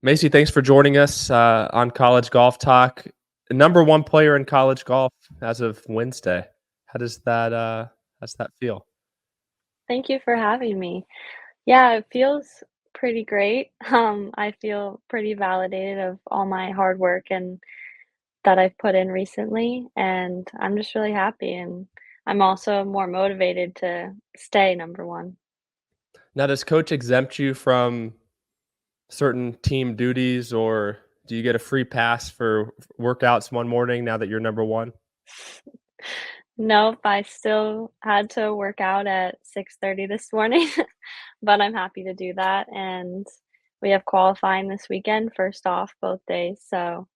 Maisie, thanks for joining us on College Golf Talk. Number one player in college golf as of Wednesday. How does that feel? Thank you for having me. Yeah, it feels pretty great. I feel pretty validated of all my hard work and that I've put in recently, and I'm just really happy, and I'm also more motivated to stay number one. Now, does coach exempt you from certain team duties, or do you get a free pass for workouts one morning now that you're number one? Nope, I still had to work out at 6:30 this morning, but I'm happy to do that, and we have qualifying this weekend, first off both days, so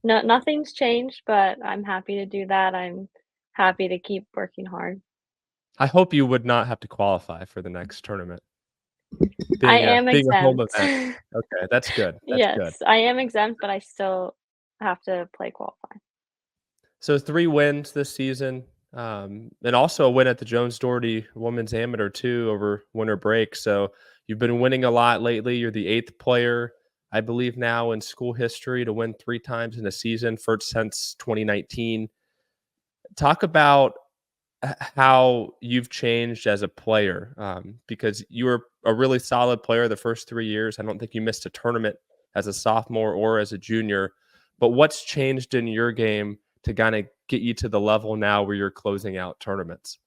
nothing's changed, but I'm happy to do that. I'm happy to keep working hard. I hope you would not have to qualify for the next tournament, I being am a home exempt. event. Okay, that's good. That's good. Yes, I am exempt, but I still have to play qualify. So 3 wins this season, and also a win at the Jones Doherty Women's Amateur too over winter break. So you've been winning a lot lately. You're the 8th player, I believe, now in school history to win 3 times in a season, first since 2019. Talk about how you've changed as a player, because you were a really solid player the first 3 years. I don't think you missed a tournament as a sophomore or as a junior. But what's changed in your game to kinda get you to the level now where you're closing out tournaments?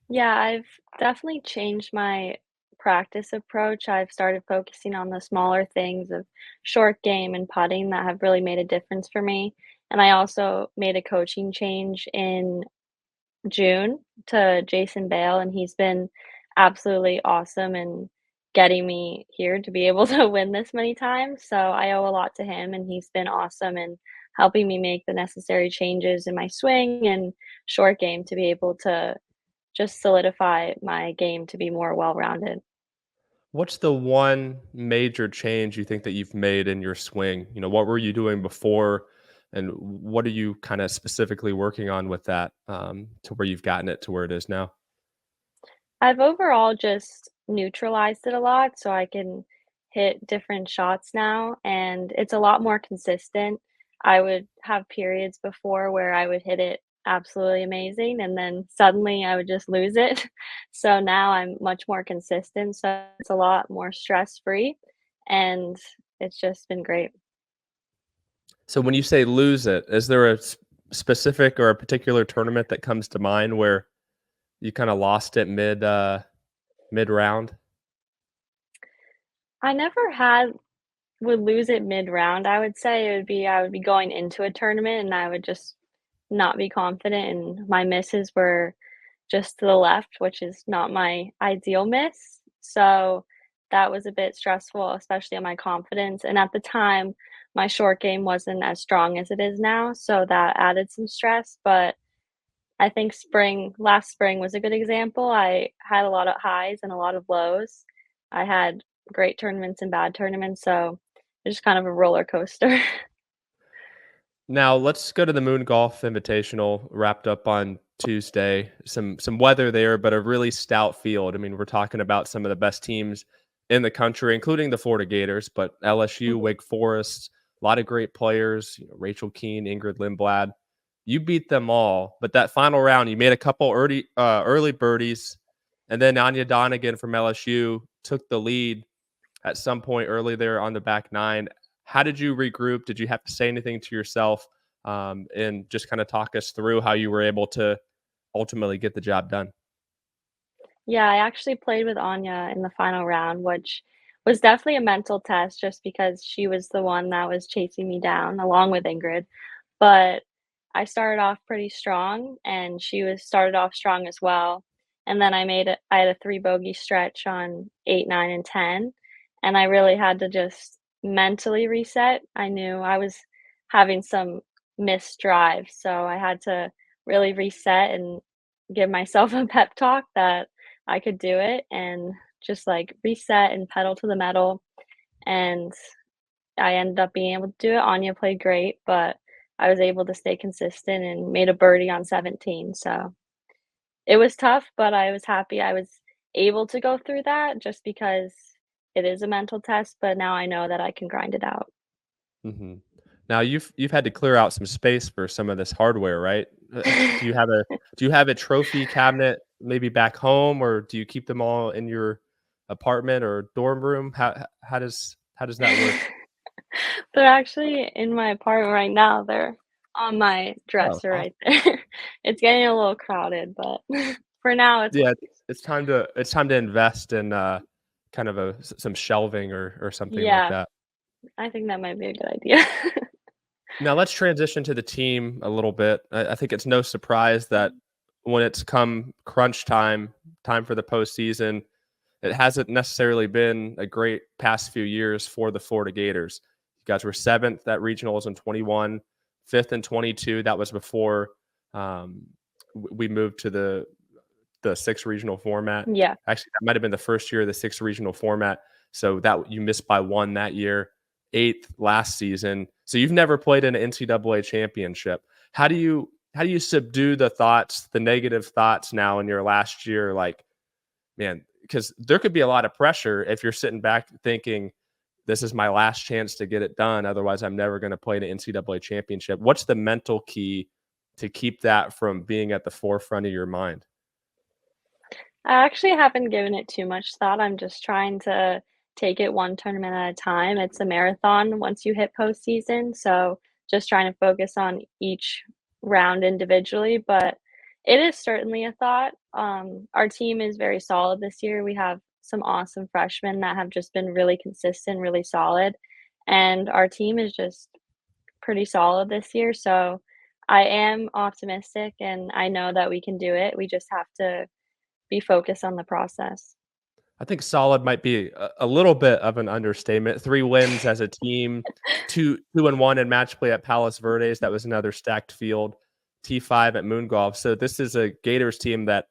Yeah, I've definitely changed my practice approach. I've started focusing on the smaller things of short game and putting that have really made a difference for me. And I also made a coaching change in June to Jason Bale, and he's been absolutely awesome in getting me here to be able to win this many times. So I owe a lot to him, and he's been awesome in helping me make the necessary changes in my swing and short game to be able to just solidify my game to be more well-rounded. What's the one major change you think that you've made in your swing? What were you doing before, and what are you kinda specifically working on with that, to where you've gotten it to where it is now? I've overall just neutralized it a lot so I can hit different shots now, and it's a lot more consistent. I would have periods before where I would hit it absolutely amazing, and then suddenly I would just lose it. So now I'm much more consistent, so it's a lot more stress-free, and it's just been great. So when you say lose it, is there a specific or a particular tournament that comes to mind where you kinda lost it mid-round? I never had would lose it mid-round, I would say. I would be going into a tournament, and I would just not be confident, and my misses were just to the left, which is not my ideal miss. So that was a bit stressful, especially on my confidence. And at the time, my short game wasn't as strong as it is now. So that added some stress. But I think last spring was a good example. I had a lot of highs and a lot of lows. I had great tournaments and bad tournaments. So it's just kind of a roller coaster. Now let's go to the Moon Golf Invitational wrapped up on Tuesday. Some weather there, but a really stout field. I mean, we're talking about some of the best teams in the country, including the Florida Gators, but LSU, Mhm. Wake Forest, a lot of great players. Rachel Keene, Ingrid Lindblad. You beat them all, but that final round, you made a couple early birdies, and then Anya Donegan from LSU took the lead at some point early there on the back nine. How did you regroup? Did you have to say anything to yourself? And just kind of talk us through how you were able to ultimately get the job done. Yeah, I actually played with Anya in the final round, which was definitely a mental test just because she was the one that was chasing me down along with Ingrid. But I started off pretty strong and she was started off strong as well. And then I had a three bogey stretch on 8, 9, and 10. And I really had to just mentally reset. I knew I was having some missed drives, so I had to really reset and give myself a pep talk that I could do it and just like reset and pedal to the metal. And I ended up being able to do it. Anya played great, but I was able to stay consistent and made a birdie on 17. So it was tough, but I was happy I was able to go through that just because it is a mental test, but now I know that I can grind it out. Mhm. Now you've had to clear out some space for some of this hardware, right? Do you have a trophy cabinet maybe back home, or do you keep them all in your apartment or dorm room? How does that work? They're actually in my apartment right now. They're on my Oh, dresser right awesome. there. It's getting a little crowded, but for now, it's Yeah, working. it's time to invest in, kind of some shelving or something like Yeah, that. I think that might be a good idea. Now let's transition to the team a little bit. I think it's no surprise that when it's come crunch time, time for the postseason, it hasn't necessarily been a great past few years for the Florida Gators. You guys were seventh at regionals in 21, fifth in 22. That was before um, we moved to the six regional format. Yeah. Actually, that might have been the first year of the six regional format. So that you missed by one that year, eighth last season. So you've never played in an NCAA championship. How do you subdue the thoughts, the negative thoughts now in your last year? Like, man, because there could be a lot of pressure if you're sitting back thinking, this is my last chance to get it done. Otherwise, I'm never going to play an NCAA championship. What's the mental key to keep that from being at the forefront of your mind? I actually haven't given it too much thought. I'm just trying to take it one tournament at a time. It's a marathon once you hit postseason, so just trying to focus on each round individually, but it is certainly a thought. Our team is very solid this year. We have some awesome freshmen that have just been really consistent, really solid, and our team is just pretty solid this year, so I am optimistic, and I know that we can do it. We just have to be focused on the process. I think solid might be a little bit of an understatement. 3 wins as a team, 2-1 in match play at Palos Verdes. That was another stacked field. T5 at Moon Golf. So this is a Gators team that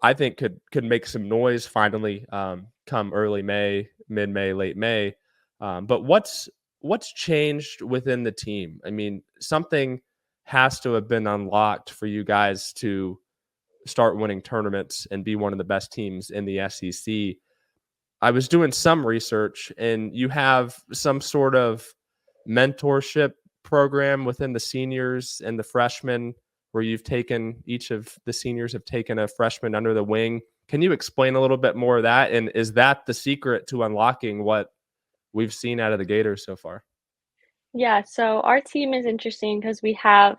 I think could make some noise finally come early May, mid May, late May. But what's changed within the team? I mean, something has to have been unlocked for you guys to start winning tournaments and be one of the best teams in the SEC. I was doing some research, and you have some sort of mentorship program within the seniors and the freshmen where you've taken each of the seniors have taken a freshman under the wing. Can you explain a little bit more of that? And is that the secret to unlocking what we've seen out of the Gators so far? Yeah, so our team is interesting because we have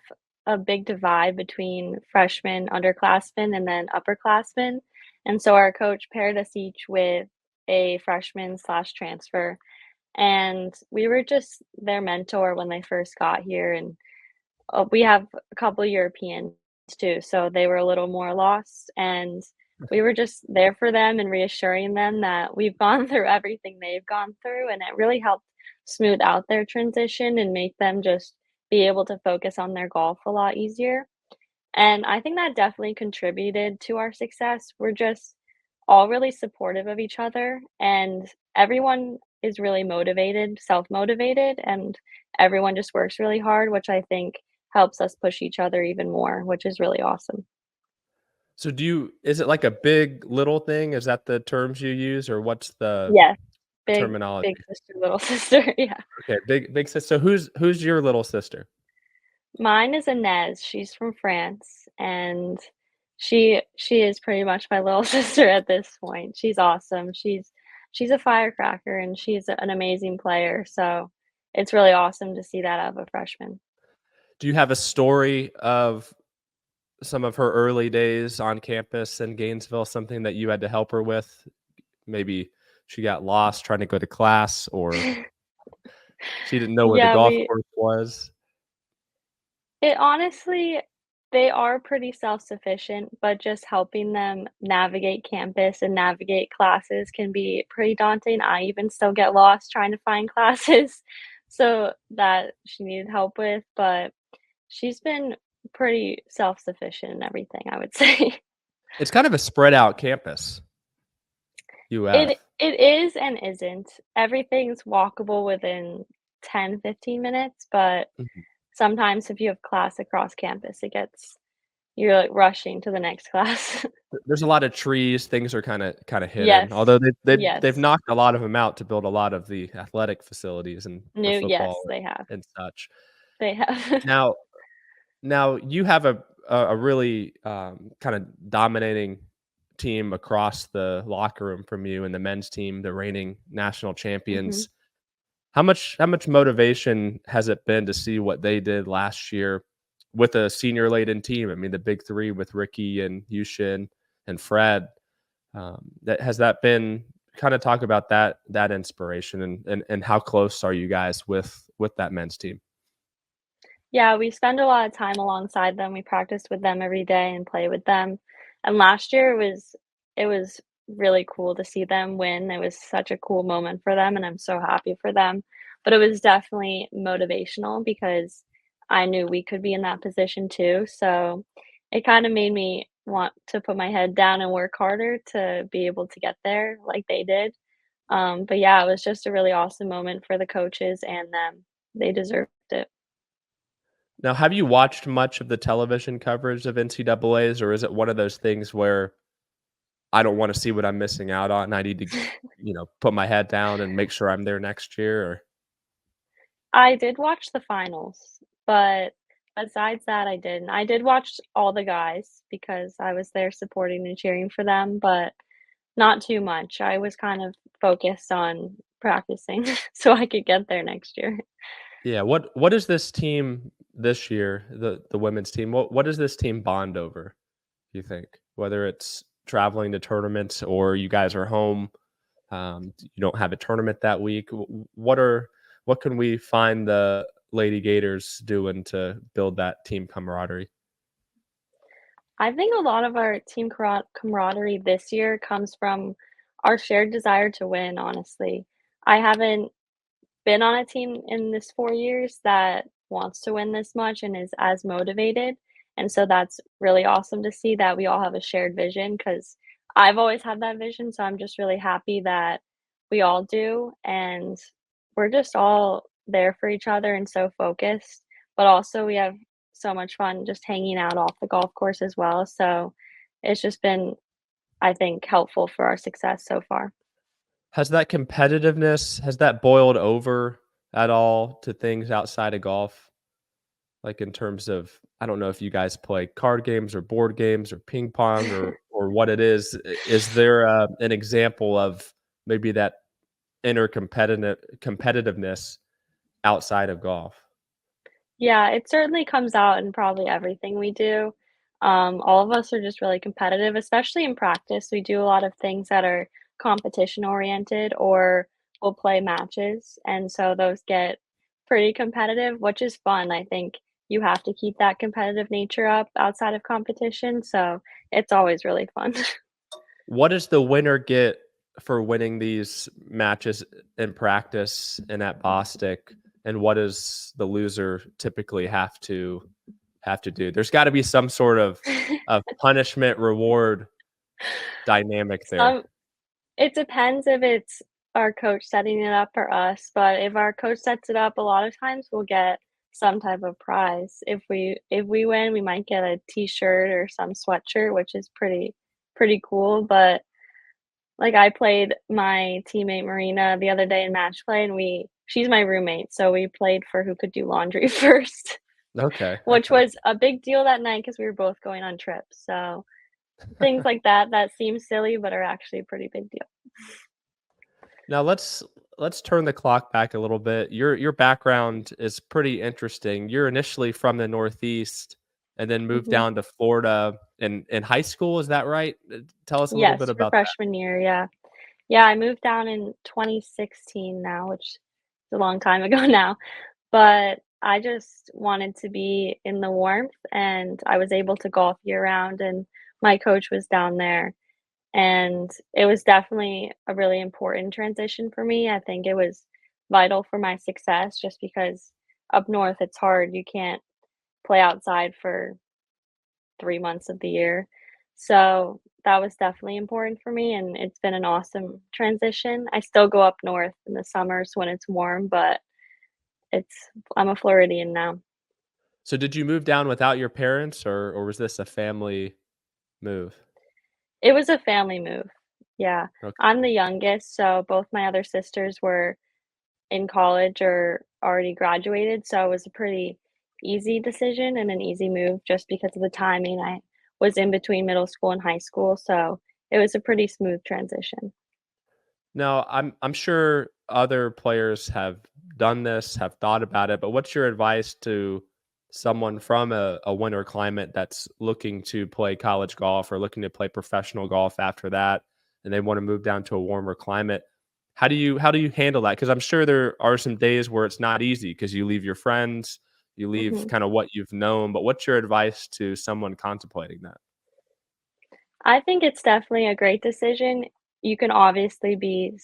a big divide between freshmen, underclassmen, and then upperclassmen. And so our coach paired us each with a freshman slash transfer. And we were just their mentor when they first got here. And we have a couple Europeans too, so they were a little more lost. And we were just there for them and reassuring them that we've gone through everything they've gone through. And it really helped smooth out their transition and make them just be able to focus on their golf a lot easier. And I think that definitely contributed to our success. We're just all really supportive of each other, and everyone is really motivated, self-motivated, and everyone just works really hard, which I think helps us push each other even more, which is really awesome. So do you is it like a big little thing? Is that the terms you use, or what's the Yes, big terminology? sister, little sister, yeah. Okay, big sister. So who's your little sister? Mine is Inez, she's from France, and she is pretty much my little sister at this point. She's awesome. She's a firecracker, and she's an amazing player, so it's really awesome to see that out of a freshman. Do you have a story of some of her early days on campus in Gainesville, something that you had to help her with? Maybe she got lost trying to go to class, or she didn't know where the Yeah, golf we course was. it honestly they are pretty self-sufficient, but just helping them navigate campus and navigate classes can be pretty daunting. I even still get lost trying to find classes, so that she needed help with, but she's been pretty self-sufficient in everything, I would say. It's kind of a spread out campus, It UF. it is and isn't. Everything's walkable within 10, 15 minutes, but Mhm. sometimes if you have class across campus, it gets you're, like, rushing to the next class. There's a lot of trees, things are kinda hidden, Yes. although they've Yes. knocked a lot of them out to build a lot of the athletic facilities and for Yes, football they have. and such. They have. Now now you have a really, kinda dominating team across the locker room from you and the men's team, the reigning national Mhm. champions. How much motivation has it been to see what they did last year with a senior-laden team? I mean, the big 3 with Ricky and Yushin and Fred. That has that been kinda talk about that inspiration and how close are you guys with that men's team? Yeah, we spend a lot of time alongside them. We practice with them every day and play with them. And last year it was really cool to see them win. It was such a cool moment for them, and I'm so happy for them. But it was definitely motivational because I knew we could be in that position too. So it kind of made me want to put my head down and work harder to be able to get there like they did. But yeah, it was just a really awesome moment for the coaches and them. They deserved it. Now, have you watched much of the television coverage of NCAAs, or is it one of those things where I don't wanna see what I'm missing out on, I need to, put my head down and make sure I'm there next year, or I did watch the finals, but besides that, I didn't. I did watch all the guys because I was there supporting and cheering for them, but not too much. I was kind of focused on practicing so I could get there next year. yeah, what is this team this year, the women's team, what does this team bond over, you think? Whether it's traveling to tournaments or you guys are home, you don't have a tournament that week, what can we find the Lady Gators doing to build that team camaraderie? I think a lot of our team camaraderie this year comes from our shared desire to win, honestly. I haven't been on a team in this 4 years that wants to win this much and is as motivated, and so that's really awesome to see that we all have a shared vision. Because 'cause I've always had that vision, so I'm just really happy that we all do, and we're just all there for each other and so focused, but also we have so much fun just hanging out off the golf course as well, so it's just been, I think, helpful for our success so far. Has that competitiveness has that boiled over at all to things outside of golf? Like, in terms of I don't know if you guys play card games or board games or ping pong or what it is. Is there, an example of maybe that inner competitiveness outside of golf? Yeah, it certainly comes out in probably everything we do. All of us are just really competitive, especially in practice. We do a lot of things that are competition oriented or we'll play matches. And so those get pretty competitive, which is fun. I think you have to keep that competitive nature up outside of competition. So it's always really fun. What does the winner get for winning these matches in practice and at Bostic, and what does the loser typically have to do? There's gotta be some sort of punishment reward dynamic there. Some It depends if it's our coach setting it up or us, but if our coach sets it up, a lot of times we'll get some type of prize. If we win, we might get a T-shirt or some sweatshirt, which is pretty cool, but, like, I played my teammate Marina the other day in match play, and we she's my roommate, so we played for who could do laundry first, Okay, which okay. was a big deal that night because we were both going on trips, so things like that that seem silly but are actually a pretty big deal. Now let's turn the clock back a little bit. Your background is pretty interesting. You're initially from the Northeast and then moved Mhm. down to Florida in high school, is that right? Tell us a little bit Yes, for about that. freshman year, yeah. Yeah, I moved down in 2016 now, which is a long time ago now, but I just wanted to be in the warmth, and I was able to golf year-round, and my coach was down there, and it was definitely a really important transition for me. I think it was vital for my success just because up north, it's hard. You can't play outside for 3 months of the year. So, that was definitely important for me, and it's been an awesome transition. I still go up north in the summers when it's warm, but it's I'm a Floridian now. So did you move down without your parents, or was this a family move? It was a family move. Yeah. Okay. I'm the youngest, so both my other sisters were in college or already graduated, so it was a pretty easy decision and an easy move just because of the timing. I was in between middle school and high school, so it was a pretty smooth transition. Now, I'm sure other players have done this, have thought about it, but what's your advice to someone from a winter climate that's looking to play college golf or looking to play professional golf after that, and they want to move down to a warmer climate? How do you handle that? Because I'm sure there are some days where it's not easy because you leave your friends, you leave Mhm. kind of what you've known. But what's your advice to someone contemplating that? I think it's definitely a great decision. You can obviously be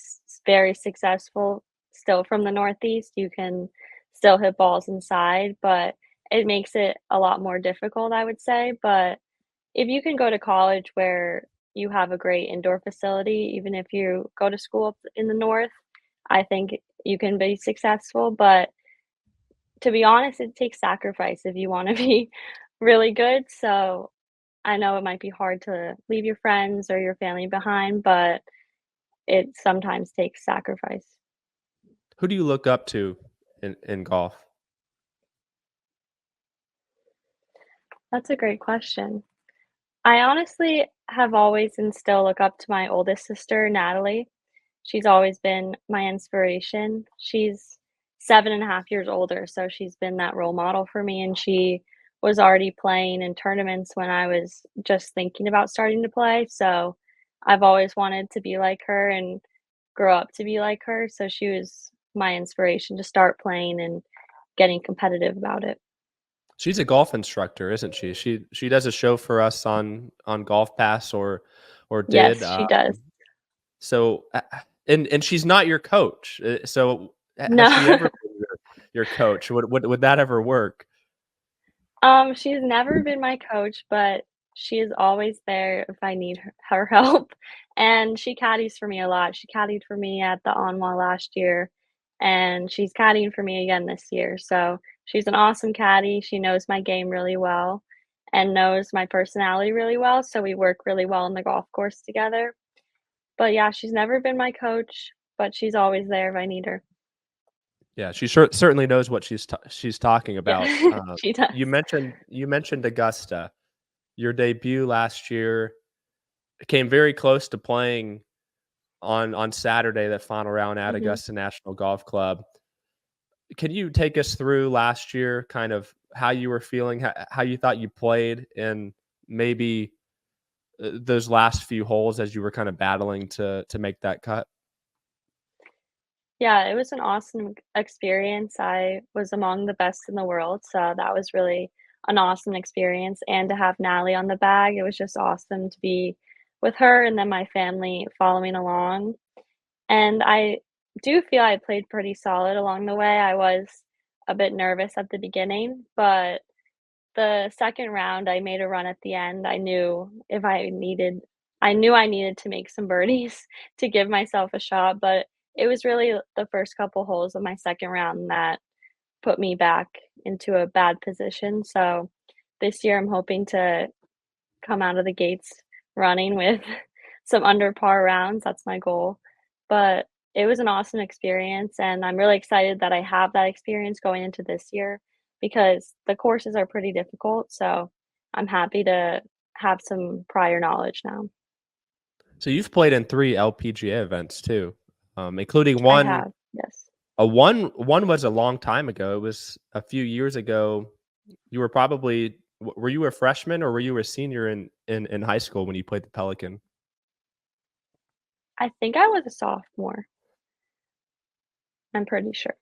very successful still from the Northeast. You can still hit balls inside, but it makes it a lot more difficult, I would say. But if you can go to college where you have a great indoor facility, even if you go to school up in the North, I think you can be successful. But to be honest, it takes sacrifice if you want to be really good. So I know it might be hard to leave your friends or your family behind, but it sometimes takes sacrifice. Who do you look up to in golf? That's a great question. I honestly have always and still look up to my oldest sister, Natalie. She's always been my inspiration. She's 7.5 years older, so she's been that role model for me, and she was already playing in tournaments when I was just thinking about starting to play, so I've always wanted to be like her and grow up to be like her, so she was my inspiration to start playing and getting competitive about it. She's a golf instructor, isn't she? She does a show for us on Golf Pass or did. Yes, she does. So and she's not your coach. So has No. she ever been your coach? Would that ever work? She's never been my coach, but she is always there if I need her help, and she caddies for me a lot. She caddied for me at the Onwa last year, and she's caddying for me again this year, so she's an awesome caddy. She knows my game really well and knows my personality really well, so we work really well on the golf course together. But yeah, she's never been my coach, but she's always there if I need her. Yeah, she certainly knows what she's talking Yeah, about. she does. You mentioned Augusta. Your debut last year came very close to playing on Saturday, that final round at Mhm. Augusta National Golf Club. Can you take us through last year, kind of how you were feeling, how you thought you played, and maybe those last few holes as you were kind of battling to make that cut? Yeah, it was an awesome experience. I was among the best in the world, so that was really an awesome experience, and to have Natalie on the bag, it was just awesome to be with her and then my family following along, and I do feel I played pretty solid along the way. I was a bit nervous at the beginning, but the second round, I made a run at the end. I knew I needed to make some birdies to give myself a shot, but it was really the first couple holes of my second round that put me back into a bad position. So this year, I'm hoping to come out of the gates running with some under par rounds. That's my goal. But it was an awesome experience, and I'm really excited that I have that experience going into this year because the courses are pretty difficult. So I'm happy to have some prior knowledge now. So you've played in 3 LPGA events too, including I one. have, yes. One was a long time ago. It was a few years ago. You were probably were you a freshman or were you a senior in high school when you played the Pelican? I think I was a sophomore. I'm pretty sure.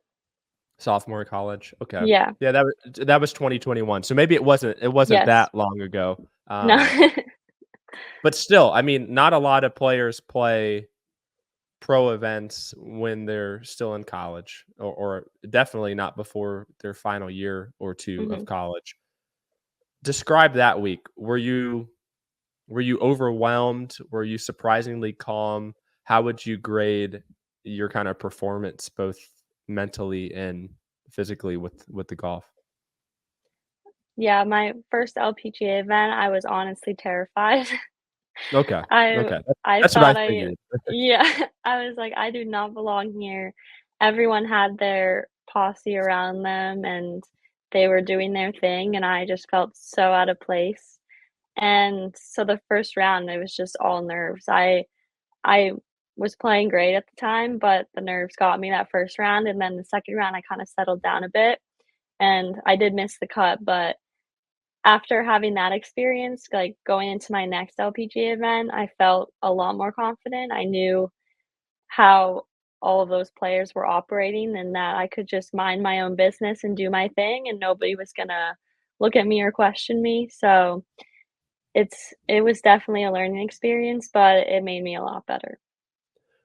Sophomore in college? Okay. Yeah. Yeah, that was 2021, so maybe it wasn't Yes. that long ago, No. but still, I mean, not a lot of players play pro events when they're still in college, or definitely not before their final year or 2 of Mhm. college. Describe that week. Were you overwhelmed? Were you surprisingly calm? How would you grade your kind of performance both mentally and physically with the golf? Yeah, my first LPGA event, I was honestly terrified. Okay, I okay. I That's what I thought I figured. yeah, I was like, "I do not belong here." Everyone had their posse around them, and they were doing their thing, and I just felt so out of place. And so the first round, it was just all nerves. I was playing great at the time, but the nerves got me that first round, and then the second round, I kinda settled down a bit, and I did miss the cut, but after having that experience, like, going into my next LPGA event, I felt a lot more confident. I knew how all of those players were operating and that I could just mind my own business and do my thing, and nobody was gonna look at me or question me, so it was definitely a learning experience, but it made me a lot better.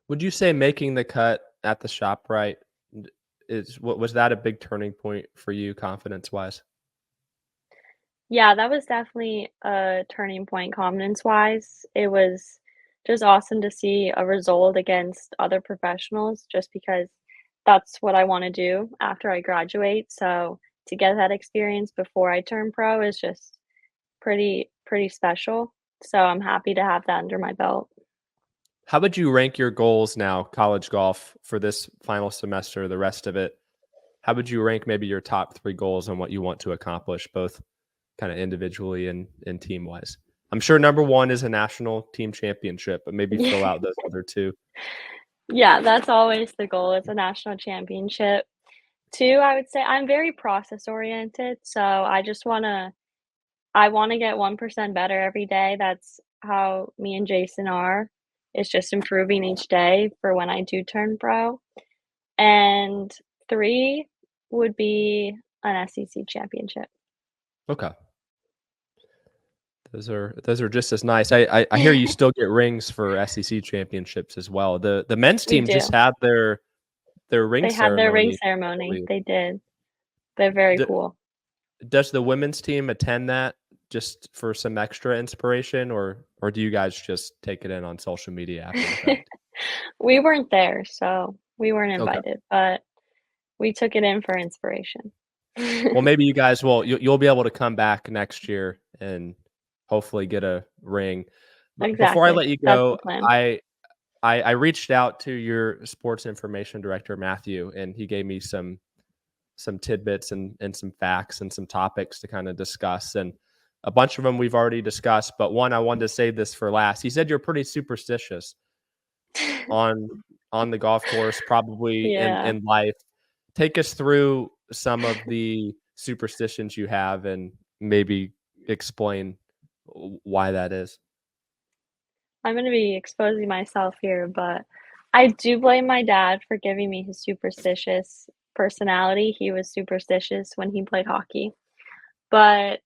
Would you say making the cut at the ShopRite d is what was that a big turning point for you confidence-wise? Yeah, that was definitely a turning point confidence-wise. It was just awesome to see a result against other professionals just because that's what I wanna do after I graduate, so to get that experience before I turn pro is just pretty special, so I'm happy to have that under my belt. How would you rank your goals now, college golf, for this final semester, the rest of it? How would you rank maybe your top 3 goals and what you want to accomplish both kinda individually and team-wise? I'm sure number 1 is a national team championship, but maybe Yeah. fill out those other 2. Yeah, that's always the goal, is a national championship. 2, I would say I'm very process oriented, so I wanna get 1% better every day. That's how me and Jason are. It's just improving each day for when I do turn pro. And 3 would be an SEC championship. Okay. Those are just as nice. I hear you still get rings for SEC championships as well. The men's We team just do. had their ring They had their ring ceremony, I ceremony. believe. They did. They're very D cool. Does the women's team attend that just for some extra inspiration, or do you guys just take it in on social media after the fact? We weren't there, so we weren't Okay. invited, but we took it in for inspiration. Well, maybe you guys will you'll be able to come back next year and hopefully get a ring. But before I Exactly. let you That's the go, plan. I reached out to your sports information director, Matthew, and he gave me some tidbits and some facts and some topics to kind of discuss. And a bunch of them we've already discussed, but one I wanted to save this for last. He said you're pretty superstitious on on the golf course, probably Yeah. in life. Take us through some of the superstitions you have and maybe explain why that is. I'm gonna be exposing myself here, but I do blame my dad for giving me his superstitious personality. He was superstitious when he played hockey, but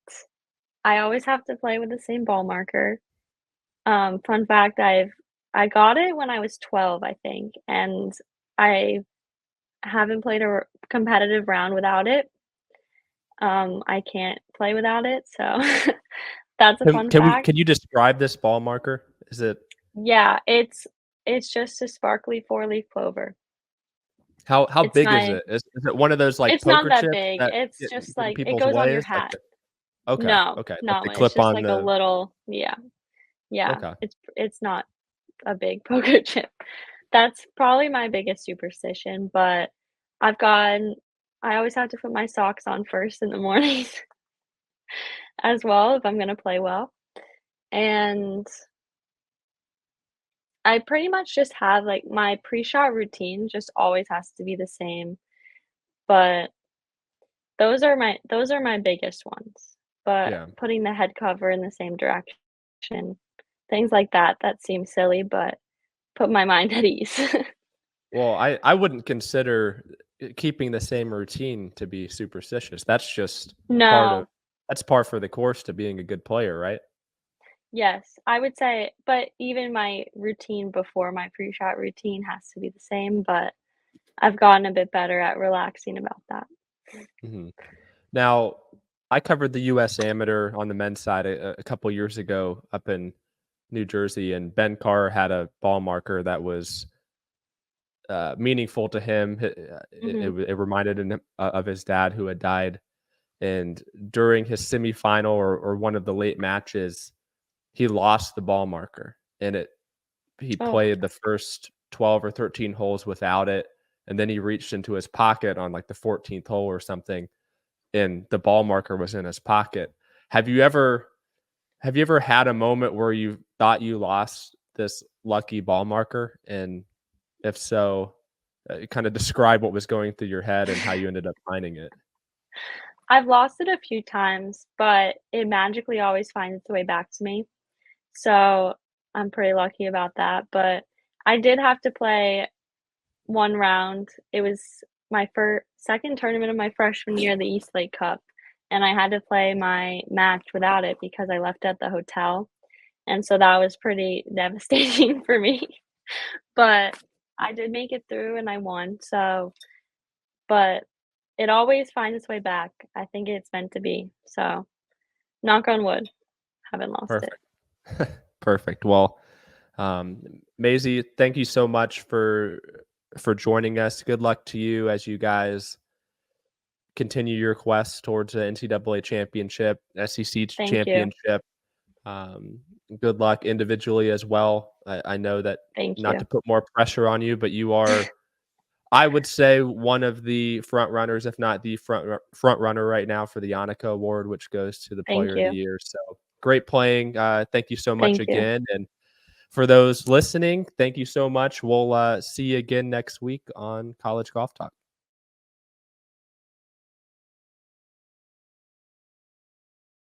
I always have to play with the same ball marker. Fun fact, I got it when I was 12, I think, and I haven't played a competitive round without it. I can't play without it, so that's a fun fact. Can you describe this ball marker? Is it Yeah, it's just a sparkly four-leaf clover. how It's big is my it? Is it one of those like It's not poker that chips big, that it's get just in like it people's goes on your ways? Like hat. okay, No, okay, like no, they it's clip just on like a the little yeah, yeah, okay. it's not a big poker chip. That's probably my biggest superstition, but I've gotten I always have to put my socks on first in the mornings as well if I'm gonna play well, and I pretty much just have, like my pre-shot routine just always has to be the same, but those are my biggest ones, but Yeah. putting the head cover in the same direction, things like that, that seems silly, but put my mind at ease. Well, I wouldn't consider keeping the same routine to be superstitious. That's just part of No. that's par for the course to being a good player, right? Yes, I would say but even my routine before my pre-shot routine has to be the same, but I've gotten a bit better at relaxing about that. Mhm. Now, I covered the US Amateur on the men's side a couple years ago up in New Jersey, and Ben Carr had a ball marker that was, meaningful to him. It Mhm. it reminded him of his dad who had died, And during his semifinal or one of the late matches, he lost the ball marker, and he Oh, played the first 12 or 13 holes without it, and then he reached into his pocket on like the 14th hole or something, and the ball marker was in his pocket. Have you ever had a moment where you thought you lost this lucky ball marker? And if so, kind of describe what was going through your head and how you ended up finding it. I've lost it a few times, but it magically always finds its way back to me. So I'm pretty lucky about that. But I did have to play one round. It was my second tournament of my freshman year, the East Lake Cup, and I had to play my match without it because I left at the hotel, and so that was pretty devastating for me. But I did make it through and I won, so but it always finds its way back. I think it's meant to be. So, knock on wood, haven't lost it. Perfect. Perfect. Well, Maisie, thank you so much for joining us. Good luck to you as you guys continue your quest towards the NCAA championship, SEC Thank you. championship. Um, Good luck individually as well. I know that, Thank not you. to put more pressure on you, but you are, I would say, one of the front runners, if not the front runner right now for the Yannicka Award, which goes to the Thank Player of the you. Year. So great playing. Thank you so much Thank you. again. And for those listening, thank you so much. We'll see you again next week on College Golf Talk.